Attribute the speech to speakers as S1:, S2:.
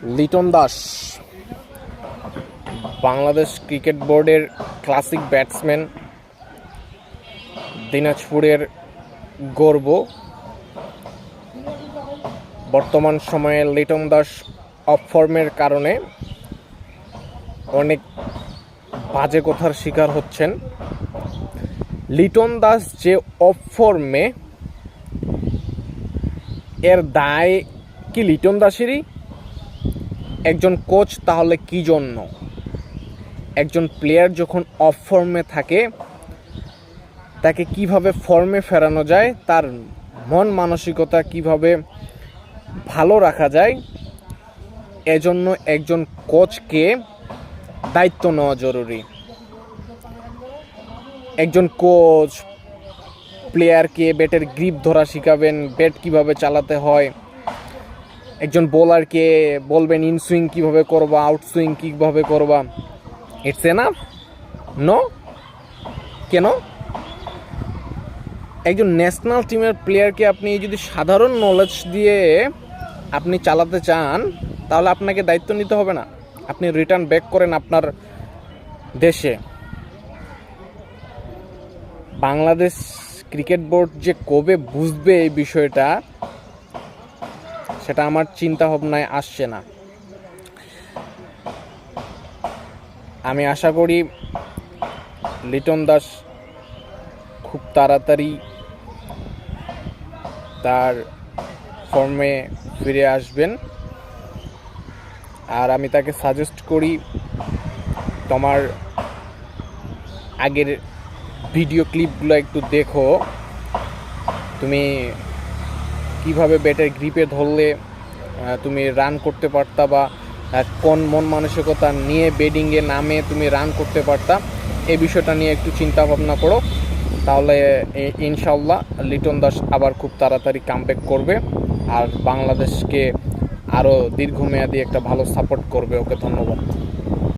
S1: Liton Das Bangladesh cricket বোর্ডের classic batsman, দিনাজপুরের গর্ব। বর্তমান সময়ে লিটন দাস অফ ফর্মের কারণে অনেক বাজে কথার শিকার হচ্ছেন। লিটন দাস যে অফ ফর্মে, এর দায় কি লিটন দাসেরই? একজন কোচ তাহলে কি জন্য? একজন প্লেয়ার যখন অফ ফর্মে থাকে তাকে কিভাবে ফর্মে ফেরানো যায়, তার মন মানসিকতা কিভাবে ভালো রাখা যায়, এজন্য একজন কোচকে দায়িত্ব নেওয়া জরুরি। একজন কোচ প্লেয়ারকে ব্যাটের গ্রিপ ধরা শিখাবেন, ব্যাট কিভাবে চালাতে হয়। একজন বোলারকে বলবেন ইন সুইং কীভাবে করবা, আউট সুইং কীভাবে করবা। It's enough? নো। কেন? একজন ন্যাশনাল টিমের প্লেয়ারকে আপনি যদি সাধারণ নলেজ দিয়ে আপনি চালাতে চান, তাহলে আপনাকে দায়িত্ব নিতে হবে না। আপনি রিটার্ন ব্যাক করেন আপনার দেশে। বাংলাদেশ ক্রিকেট বোর্ড যে কবে বুঝবে এই বিষয়টা, সেটা আমার চিন্তা ভাবনায় আসছে না। আমি আশা করি লিটন দাস খুব তাড়াতাড়ি তার ফর্মে ফিরে আসবেন। আর আমি তাকে সাজেস্ট করি, তোমার আগের ভিডিও ক্লিপগুলো একটু দেখো। তুমি কিভাবে ব্যাটের গ্রিপে ধরলে তুমি রান করতে পারতা, বা কোন মন মানসিকতা নিয়ে ব্যাটিংয়ে নামে তুমি রান করতে পারতা, এই বিষয়টা নিয়ে একটু চিন্তা ভাবনা করো। তাহলে ইনশাআল্লাহ লিটন দাস আবার খুব তাড়াতাড়ি কামব্যাক করবে আর বাংলাদেশকে আরও দীর্ঘমেয়াদী একটা ভালো সাপোর্ট করবে। ওকে ধন্যবাদ।